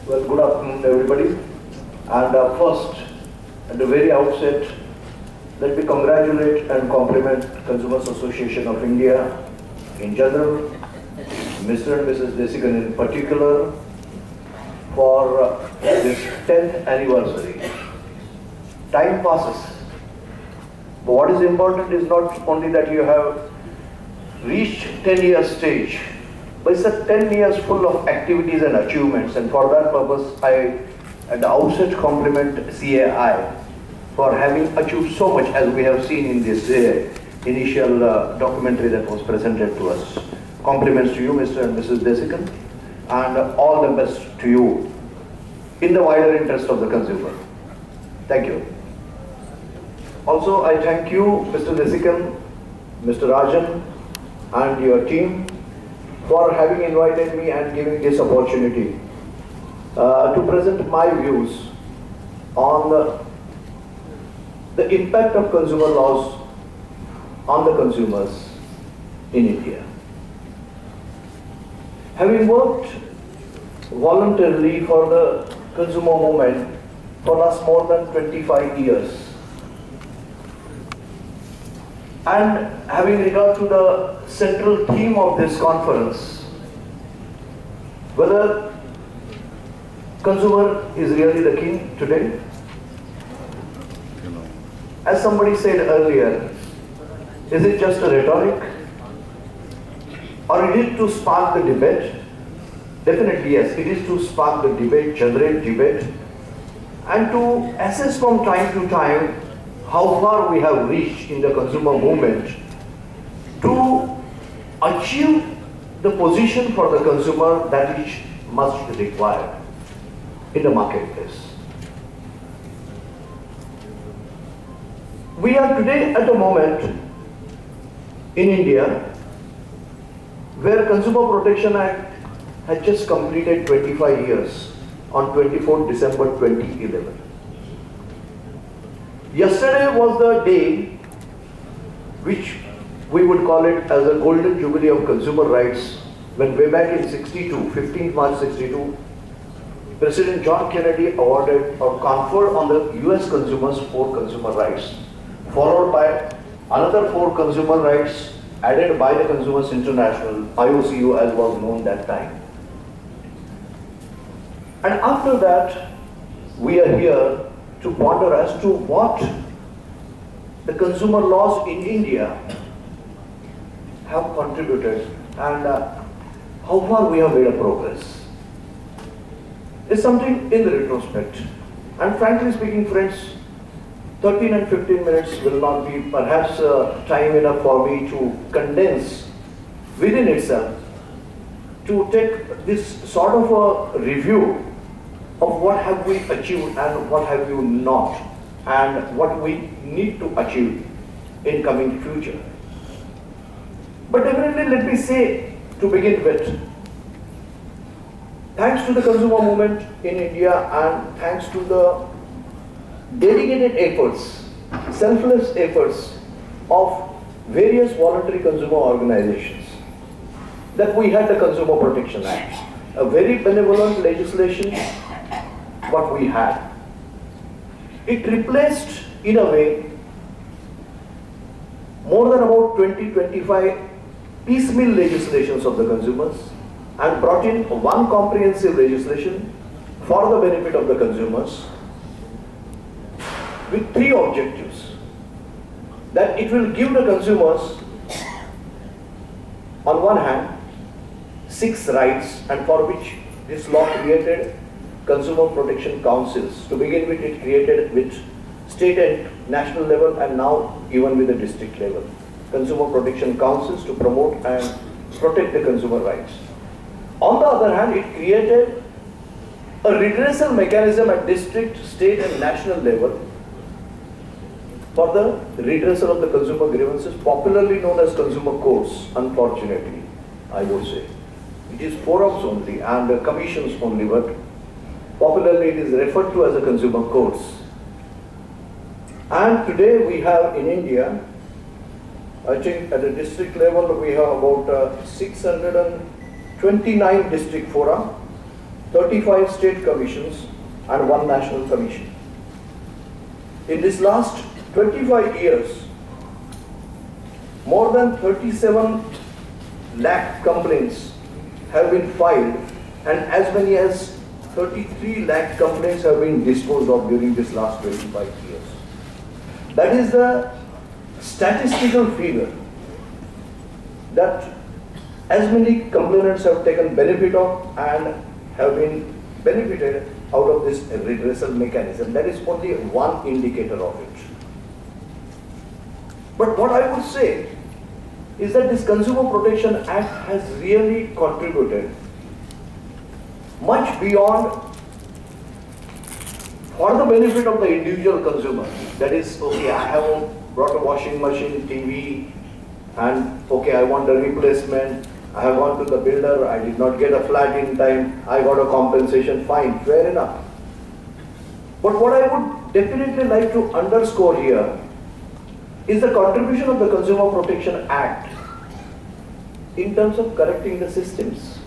Well, good afternoon, everybody. And first, at the very outset, let me congratulate and compliment Consumers Association of India in general, Mr. and Mrs. Desikan in particular, for this 10th anniversary. Time passes. But what is important is not only that you have reached 10-year stage, but it's a 10 years full of activities and achievements, and for that purpose, I at the outset compliment CAI for having achieved so much, as we have seen in this initial documentary that was presented to us. Compliments to you, Mr. and Mrs. Desikan, and all the best to you in the wider interest of the consumer. Thank you. Also, I thank you, Mr. Desikan, Mr. Rajan, and your team for having invited me and giving this opportunity to present my views on the impact of consumer laws on the consumers in India. Having worked voluntarily for the consumer movement for last more than 25 years, and having regard to the central theme of this conference, whether consumer is really the king today. As somebody said earlier, is it just a rhetoric? Or is it to spark the debate? Definitely yes, it is to spark the debate, generate debate, and to assess from time to time how far we have reached in the consumer movement to achieve the position for the consumer that is much required in the marketplace. We are today at a moment in India where Consumer Protection Act has just completed 25 years on 24th December 2011. Yesterday was the day which we would call it as a golden jubilee of consumer rights, when way back in 62, 15th March 62, President John Kennedy awarded or conferred on the US consumers 4 consumer rights, followed by another 4 consumer rights added by the Consumers International, IOCU as was known that time. And after that, we are here to ponder as to what the consumer laws in India have contributed and how far we have made a progress. It's something in the retrospect. And frankly speaking, friends, 13 and 15 minutes will not be perhaps time enough for me to condense within itself to take this sort of a review of what have we achieved and what have you not, and what we need to achieve in coming future. But definitely let me say to begin with, thanks to the consumer movement in India and thanks to the dedicated efforts, selfless efforts of various voluntary consumer organizations, that we had the Consumer Protection Act, a very benevolent legislation. What we had, it replaced in a way more than about 20-25 piecemeal legislations of the consumers and brought in one comprehensive legislation for the benefit of the consumers with 3 objectives. That it will give the consumers, on one hand, 6 rights, and for which this law created Consumer Protection Councils. To begin with, it created with state and national level, and now even with the district level, Consumer Protection Councils to promote and protect the consumer rights. On the other hand, it created a redressal mechanism at district, state and national level for the redressal of the consumer grievances, popularly known as consumer courts, unfortunately, I would say. It is forums only and commissions only, but popularly it is referred to as a consumer courts. And today we have in India, I think at the district level we have about 629 district fora, 35 state commissions and 1 national commission. In this last 25 years, more than 37 lakh complaints have been filed and as many as 33 lakh complaints have been disposed of during this last 25 years. That is the statistical figure that as many complainants have taken benefit of and have been benefited out of this redressal mechanism. That is only one indicator of it. But what I would say is that this Consumer Protection Act has really contributed much beyond for the benefit of the individual consumer. That is, okay, I have brought a washing machine, TV, and okay, I want a replacement. I have gone to the builder, I did not get a flat in time, I got a compensation, fine, fair enough. But what I would definitely like to underscore here is the contribution of the Consumer Protection Act in terms of correcting the systems.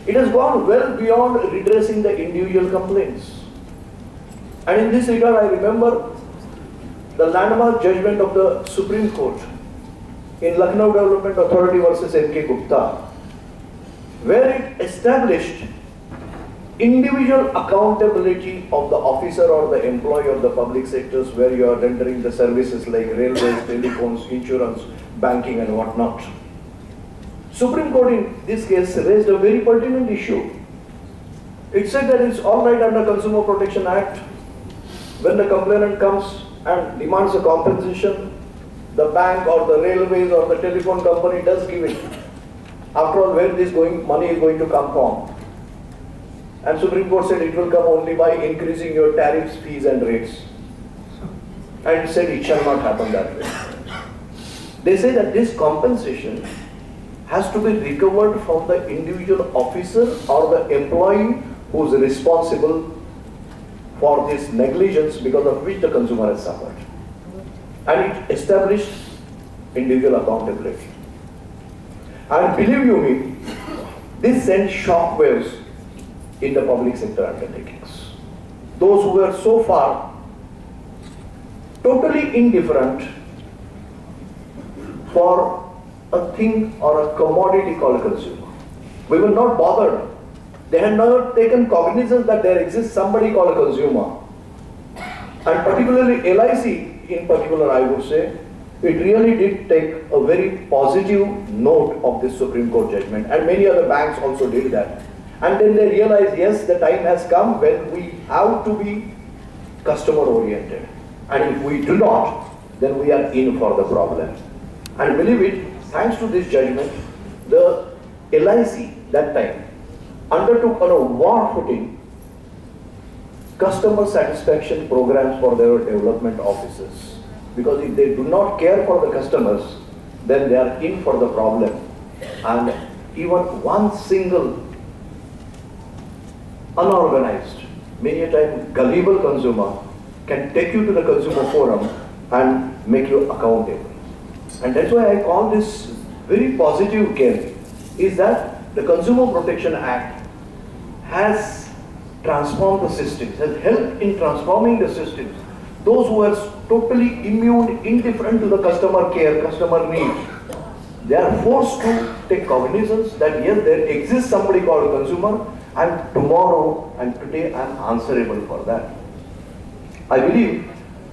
It has gone well beyond redressing the individual complaints. And in this regard, I remember the landmark judgment of the Supreme Court in Lucknow Development Authority versus N.K. Gupta, where it established individual accountability of the officer or the employee of the public sectors where you are rendering the services like railways, telephones, insurance, banking and whatnot. Supreme Court in this case raised a very pertinent issue. It said that it's all right under Consumer Protection Act when the complainant comes and demands a compensation, the bank or the railways or the telephone company does give it. After all, where this money is going to come from? And Supreme Court said it will come only by increasing your tariffs, fees and rates. And said it shall not happen that way. They say that this compensation has to be recovered from the individual officer or the employee who is responsible for this negligence because of which the consumer has suffered. And it established individual accountability. And believe you me, this sent shockwaves in the public sector undertakings. Those who were so far totally indifferent for a thing or a commodity called consumer. We were not bothered. They had never taken cognizance that there exists somebody called a consumer. And particularly LIC in particular, I would say, it really did take a very positive note of this Supreme Court judgment, and many other banks also did that. And then they realized, yes, the time has come when we have to be customer oriented. And if we do not, then we are in for the problem. And believe it, thanks to this judgment, the LIC that time undertook on a war footing customer satisfaction programs for their development offices. Because if they do not care for the customers, then they are in for the problem. And even one single unorganized, many a time gullible consumer can take you to the consumer forum and make you accountable. And that's why I call this very positive case, is that the Consumer Protection Act has transformed the systems, has helped in transforming the systems. Those who are totally immune, indifferent to the customer care, customer needs, they are forced to take cognizance that yes, there exists somebody called a consumer, and tomorrow and today I am answerable for that. I believe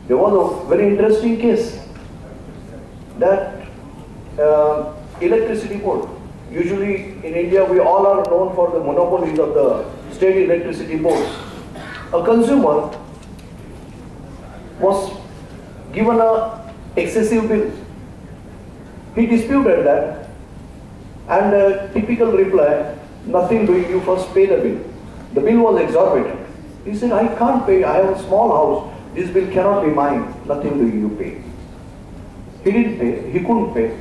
there was a very interesting case that electricity board. Usually in India we all are known for the monopolies of the state electricity boards. A consumer was given a excessive bill. He disputed that, and a typical reply, nothing doing, you first pay the bill. The bill was exorbitant. He said, I can't pay, I have a small house, this bill cannot be mine, nothing doing, you pay. He didn't pay, he couldn't pay.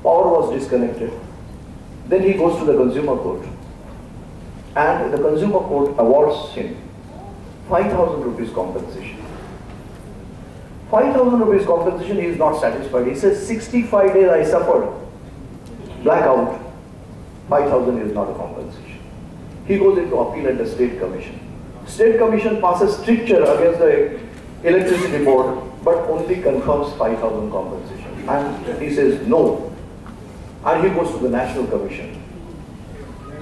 Power was disconnected. Then he goes to the consumer court, and the consumer court awards him 5,000 rupees compensation. 5,000 rupees compensation, he is not satisfied. He says, 65 days I suffered, blackout, 5,000 is not a compensation. he goes into appeal at the State Commission. State Commission passes stricture against the Electricity Board, but only confirms 5,000 compensation. And he says no. And he goes to the National Commission.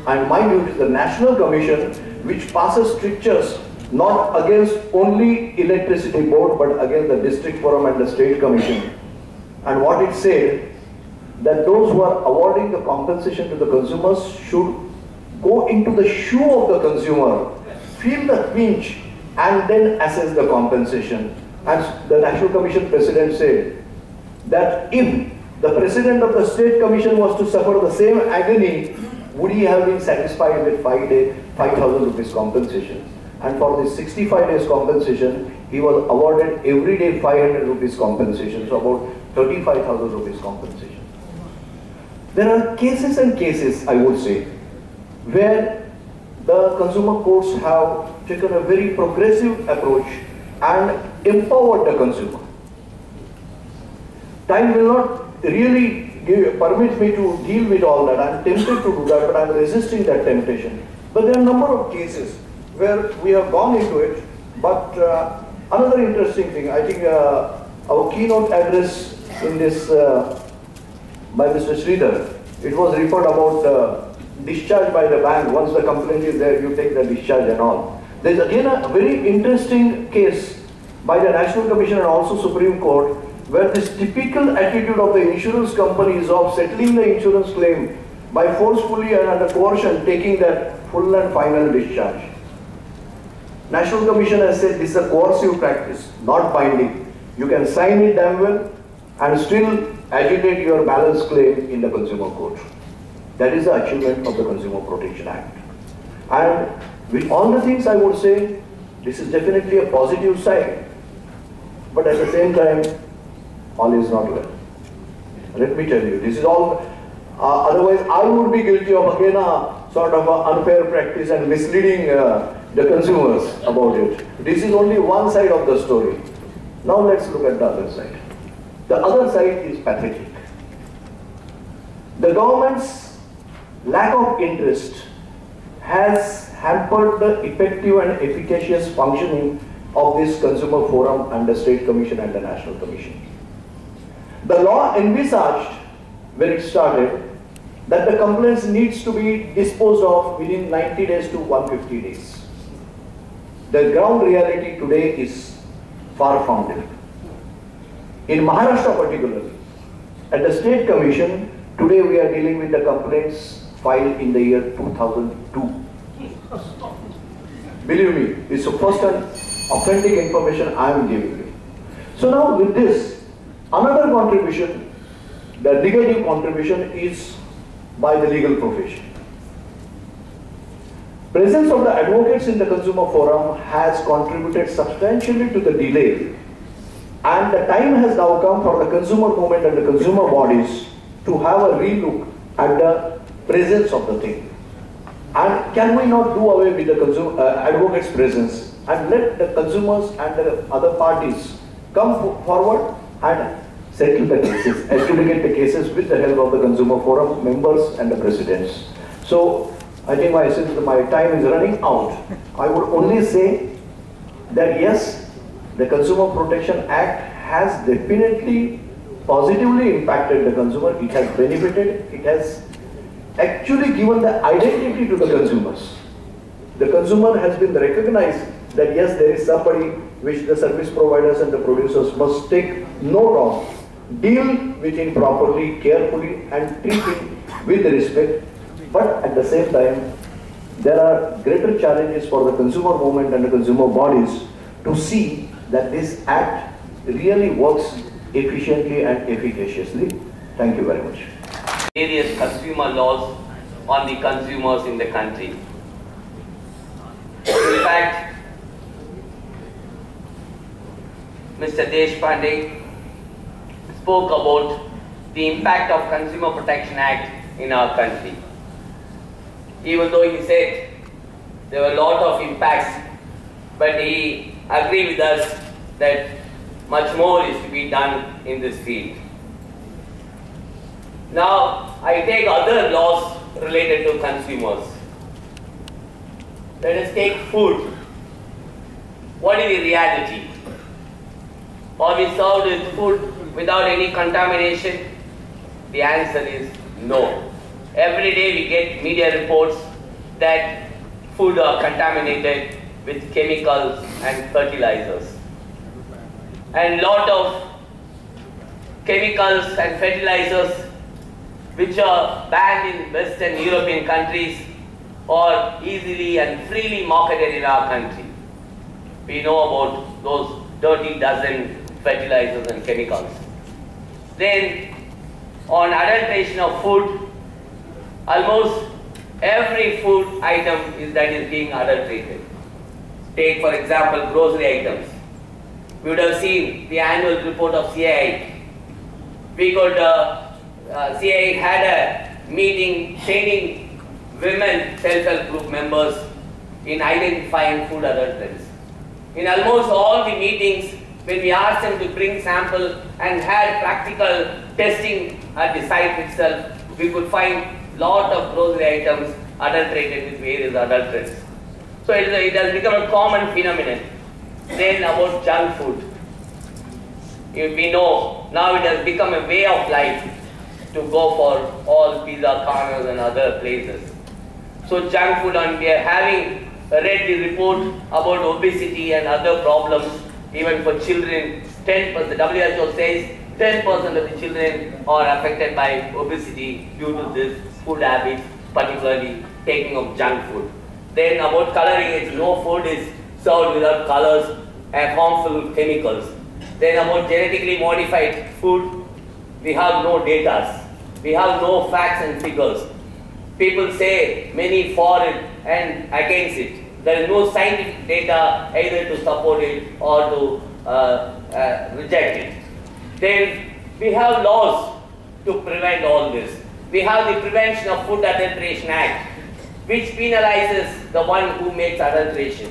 And mind you, it is the National Commission which passes strictures not against only Electricity Board, but against the District Forum and the State Commission. And what it said, that those who are awarding the compensation to the consumers should go into the shoe of the consumer, feel the pinch, and then assess the compensation. And the National Commission President said that if the President of the State Commission was to suffer the same agony, would he have been satisfied with 5,000 rupees compensation? And for this 65 days compensation, he was awarded every day 500 rupees compensation, so about 35,000 rupees compensation. There are cases and cases, I would say, where the consumer courts have taken a very progressive approach and empowered the consumer. Time will not really permit me to deal with all that. I'm tempted to do that, but I'm resisting that temptation. But there are a number of cases where we have gone into it. But another interesting thing, I think our keynote address in this by Mr. Sridhar, it was referred about discharge by the bank. Once the complaint is there, you take the discharge and all. There is again a very interesting case by the National Commission and also Supreme Court, where this typical attitude of the insurance companies of settling the insurance claim by forcefully and under coercion taking that full and final discharge. National Commission has said this is a coercive practice, not binding. You can sign it damn well and still agitate your balance claim in the consumer court. That is the achievement of the Consumer Protection Act. And with all the things I would say, this is definitely a positive side. But at the same time, all is not well. Let me tell you, this is all, otherwise I would be guilty of again a sort of a unfair practice and misleading the consumers about it. This is only one side of the story. Now let's look at the other side. The other side is pathetic. The government's lack of interest has hampered the effective and efficacious functioning of this consumer forum and the State Commission and the National Commission. The law envisaged, when it started, that the complaints needs to be disposed of within 90 days to 150 days. The ground reality today is far from different. In Maharashtra particularly, at the State Commission, today we are dealing with the complaints filed in the year 2002. Believe me, it's the first and authentic information I am giving you. So now with this, another contribution, the negative contribution is by the legal profession. Presence of the advocates in the consumer forum has contributed substantially to the delay, and the time has now come for the consumer movement and the consumer bodies to have a relook at the presence of the thing. And can we not do away with the advocates' presence and let the consumers and the other parties come forward and settle the cases, adjudicate the cases with the help of the consumer forum members and the presidents. So I think since my time is running out, I would only say that yes, the Consumer Protection Act has definitely positively impacted the consumer. It has benefited. It has actually given the identity to the consumers. The consumer has been recognized that yes, there is somebody which the service providers and the producers must take note of, deal with him properly, carefully, and treat him with respect. But at the same time, there are greater challenges for the consumer movement and the consumer bodies to see that this act really works efficiently and efficaciously. Thank you very much. Various consumer laws on the consumers in the country. In fact, Mr. Deshpande spoke about the impact of Consumer Protection Act in our country. Even though he said there were a lot of impacts, but he agreed with us that much more is to be done in this field. Now, I take other laws related to consumers. let us take food. What is the reality? Are we served with food without any contamination? The answer is no. Every day we get media reports that food are contaminated with chemicals and fertilizers. And lot of chemicals and fertilizers which are banned in Western European countries are easily and freely marketed in our country. We know about those dirty dozen fertilizers and chemicals. Then on adulteration of food, almost every food item that is being adulterated. Take for example grocery items. We would have seen the annual report of CII. CII had a meeting training women self-help group members in identifying food adulterants. In almost all the meetings, when we asked them to bring sample and had practical testing at the site itself, we could find lot of grocery items adulterated with various adulterants. So it has become a common phenomenon. Then about junk food. We know now it has become a way of life to go for all pizza corners and other places. So junk food, and we are having read the report about obesity and other problems even for children. 10%, the WHO says 10% of the children are affected by obesity due to this food habits, particularly taking of junk food. Then about coloring, it's no food is served without colors and harmful chemicals. Then about genetically modified food, we have no data. We have no facts and figures. People say many for it and against it. There is no scientific data either to support it or to reject it. Then we have laws to prevent all this. We have the Prevention of Food Adulteration Act, which penalizes the one who makes adulteration,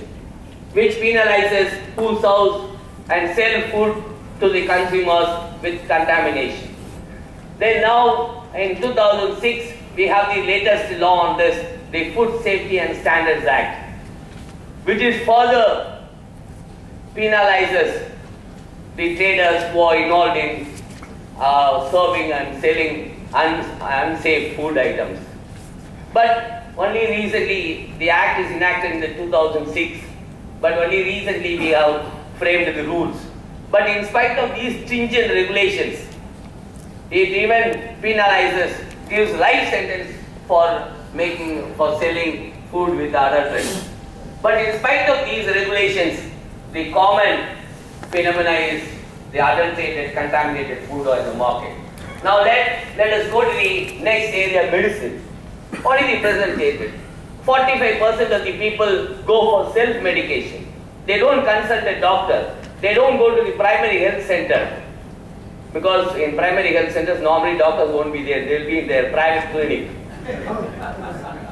which penalizes who serves and sells food to the consumers with contamination. Then now in 2006, we have the latest law on this, the Food Safety and Standards Act, which is further penalizes the traders who are involved in serving and selling unsafe food items. But only recently, the act is enacted in the 2006, but only recently we have framed the rules. But in spite of these stringent regulations, it even penalizes, gives life sentence for selling food with adulterants. But in spite of these regulations, the common phenomena is the adulterated, contaminated food in the market. Now let us go to the next area, medicine. What is the present statement? 45% of the people go for self-medication. They don't consult a doctor. They don't go to the primary health center. Because in primary health centers, normally doctors won't be there. They'll be in their private clinic.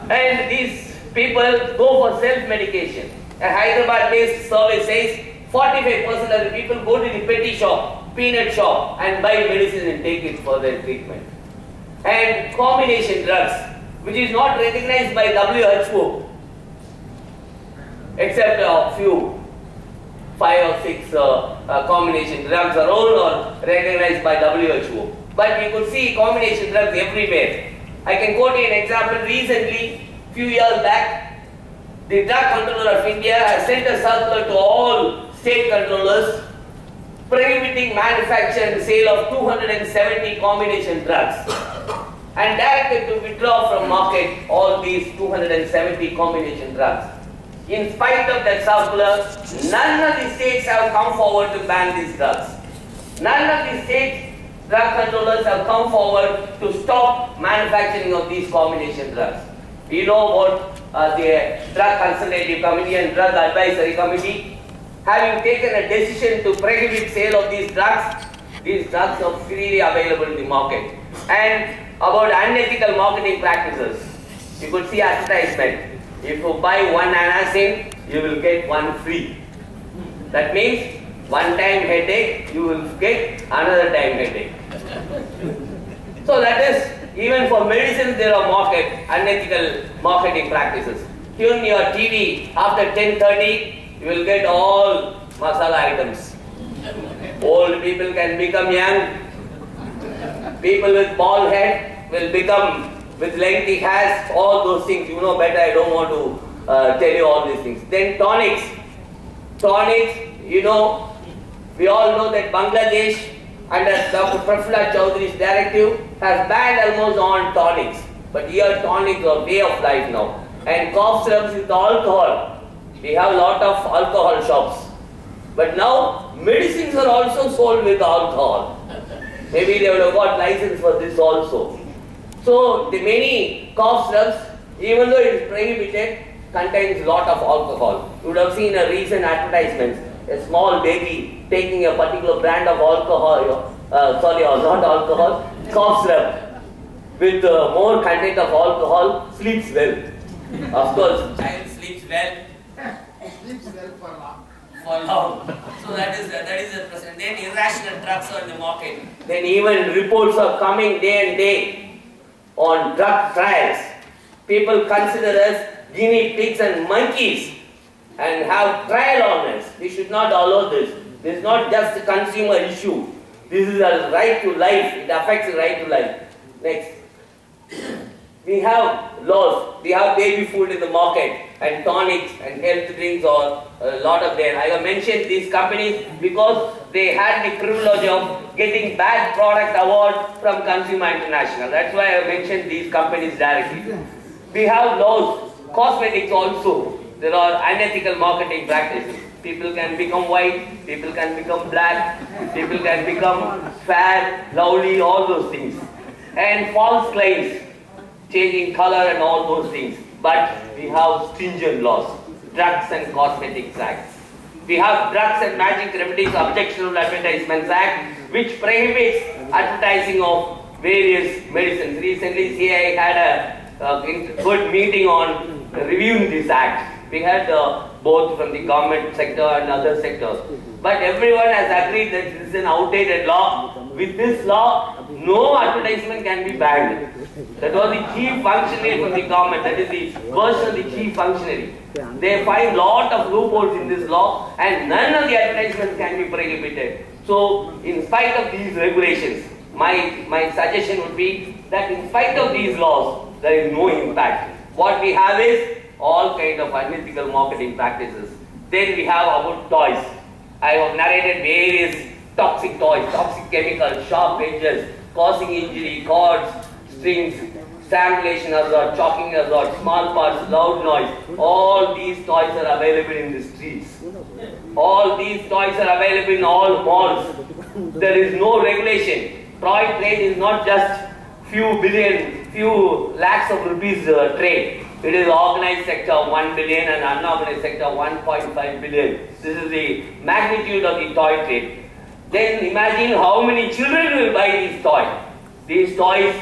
And these people go for self-medication. A Hyderabad-based survey says 45% of the people go to the petty shop, peanut shop, and buy medicine and take it for their treatment. And combination drugs, which is not recognized by WHO, except a few, 5 or 6 combination drugs are all not recognized by WHO. But you could see combination drugs everywhere. I can quote you an example. Recently, few years back, the Drug Controller of India has sent a circular to all state controllers prohibiting manufacture and sale of 270 combination drugs and directed to withdraw from market all these 270 combination drugs. In spite of that circular, none of the states have come forward to ban these drugs. None of the state drug controllers have come forward to stop manufacturing of these combination drugs. You know about the Drug Consultative Committee and Drug Advisory Committee having taken a decision to prohibit sale of these drugs are freely available in the market. And about unethical marketing practices, you could see advertisement. If you buy one Anacin, you will get one free. That means one time headache, you will get another time headache. So that is, even for medicines there are unethical marketing practices. tune your TV after 10:30, you will get all masala items. Old people can become young. People with bald head will become with lengthy hairs. All those things, you know better. I don't want to tell you all these things. Then tonics. Tonics, you know, we all know that Bangladesh, under Dr. Prafula Chaudhary's directive, has banned almost on tonics. But here tonics are way of life now. And cough syrups with alcohol. We have a lot of alcohol shops. But now, medicines are also sold with alcohol. Maybe they would have got license for this also. So, the many cough syrups, even though it is prohibited, contains a lot of alcohol. You would have seen a recent advertisement, a small baby taking a particular brand of alcohol, not alcohol, cough syrup with more content of alcohol, sleeps well. Of course, child sleeps well. Sleeps well for long. For long. So that is the present. Then irrational drugs are in the market. Then even reports are coming day and day on drug trials. People consider us guinea pigs and monkeys and have trial on us. We should not allow this. This is not just a consumer issue. This is a right to life. It affects the right to life. Next. We have laws. We have baby food in the market and tonics and health drinks or a lot of them. I have mentioned these companies because they had the privilege of getting bad product award from Consumer International. That's why I have mentioned these companies directly. We have laws. Cosmetics also. There are unethical marketing practices. People can become white, people can become black, people can become fair, lovely, all those things. And false claims, changing color and all those things. But we have stringent laws, Drugs and Cosmetics Act. We have Drugs and Magic Remedies Objectionable Advertisements Act, which prohibits advertising of various medicines. Recently, CI had a good meeting on reviewing this act. We had both from the government sector and other sectors. But everyone has agreed that this is an outdated law. With this law, no advertisement can be banned. That was the chief functionary from the government. That is the version of the chief functionary. They find lot of loopholes in this law and none of the advertisements can be prohibited. So, in spite of these regulations, my suggestion would be that in spite of these laws, there is no impact. What we have is all kind of unethical marketing practices. Then we have about toys. I have narrated various toxic toys, toxic chemicals, sharp edges, causing injury, cords, strings, strangulation hazard, choking hazard, small parts, loud noise. All these toys are available in the streets. All these toys are available in all malls. There is no regulation. Toy trade is not just few lakhs of rupees trade. It is organized sector 1 billion and unorganized sector 1.5 billion. This is the magnitude of the toy trade. Then imagine how many children will buy these toys. These toys,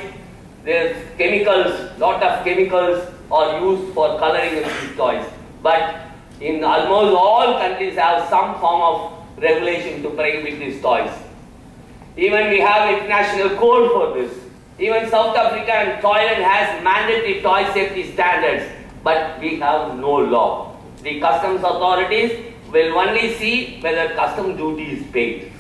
there's chemicals, lot of chemicals are used for coloring of these toys. But in almost all countries have some form of regulation to prohibit these toys. Even we have international code for this. Even South Africa and Thailand has mandatory toy safety standards, but we have no law. The customs authorities will only see whether custom duty is paid.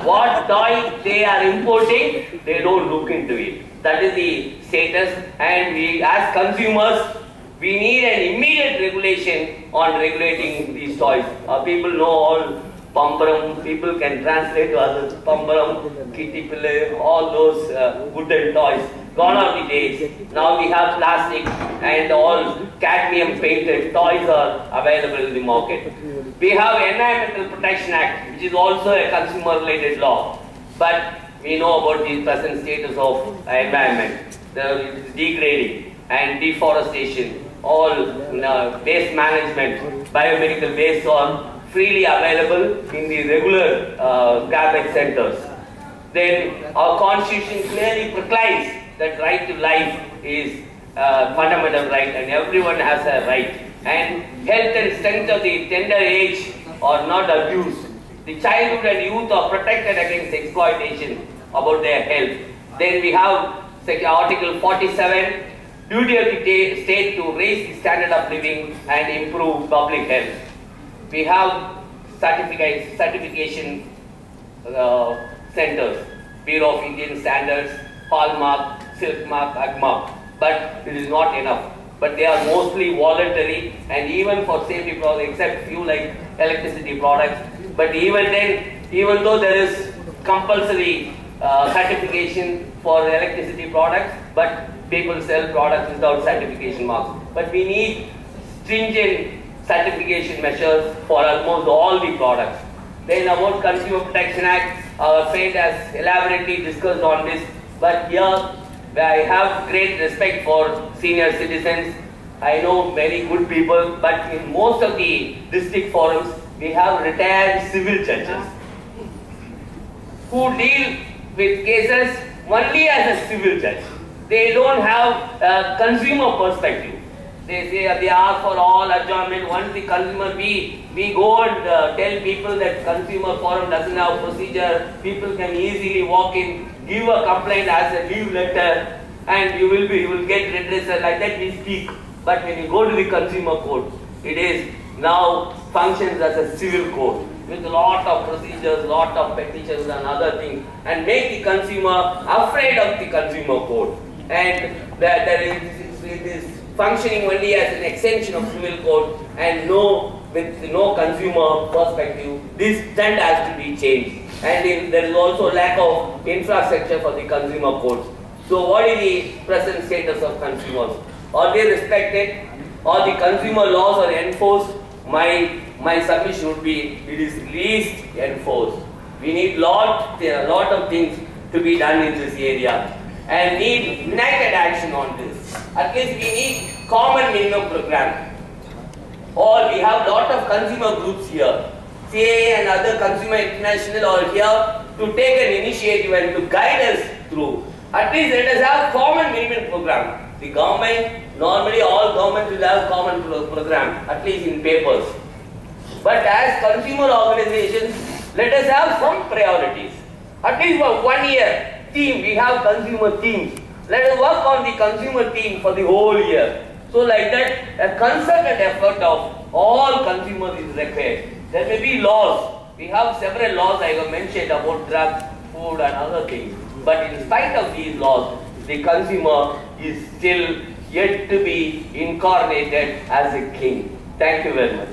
What toy they are importing, they don't look into it. That is the status, and we as consumers, we need an immediate regulation on regulating these toys. People know all Pambaram, people can translate to others, Pambaram, Kitty Pillai, all those wooden toys. Gone are the days. Now we have plastic and all cadmium painted toys are available in the market. We have Environmental Protection Act, which is also a consumer related law. But we know about the present status of environment. There is degrading and deforestation, all waste management, biomedical waste are freely available in the regular garbage centers. Then our constitution clearly proclaims that right to life is a fundamental right and everyone has a right. And health and strength of the tender age are not abused. The childhood and youth are protected against exploitation about their health. Then we have Article 47, duty of the state to raise the standard of living and improve public health. We have certification centers, Bureau of Indian Standards, Hallmark, Silkmark, Agmark, but it is not enough. But they are mostly voluntary, and even for safety products, except few like electricity products. But even then, even though there is compulsory certification for electricity products, but people sell products without certification marks. But we need stringent certification measures for almost all the products. Then about Consumer Protection Act, our friend has elaborately discussed on this, but here I have great respect for senior citizens. I know many good people, but in most of the district forums, we have retired civil judges who deal with cases only as a civil judge. They don't have a consumer perspective. They say they ask for all adjournment. Once the consumer, we go and tell people that consumer forum doesn't have procedure. People can easily walk in, give a complaint as a leave letter, and you will get redressal. Like that we speak. But when you go to the consumer court, it is now functions as a civil court with a lot of procedures, lot of petitions and other things, and make the consumer afraid of the consumer court. And it is functioning only as an extension of civil code, and with no consumer perspective. This trend has to be changed. And there is also lack of infrastructure for the consumer courts. So what is the present status of consumers? Are they respected? Or the consumer laws are enforced? My submission would be, it is least enforced. We need there are a lot of things to be done in this area, and need united action on this. At least we need common minimum program. Or we have lot of consumer groups here. CAA and other Consumer International are here to take an initiative and to guide us through. At least let us have common minimum program. The government, normally all governments will have common program, at least in papers. But as consumer organizations, let us have some priorities. At least for 1 year, theme, we have consumer themes. Let us work on the consumer theme for the whole year. So like that, a concerted effort of all consumers is required. There may be laws. We have several laws I have mentioned about drugs, food and other things. But in spite of these laws, the consumer is still yet to be incarnated as a king. Thank you very much.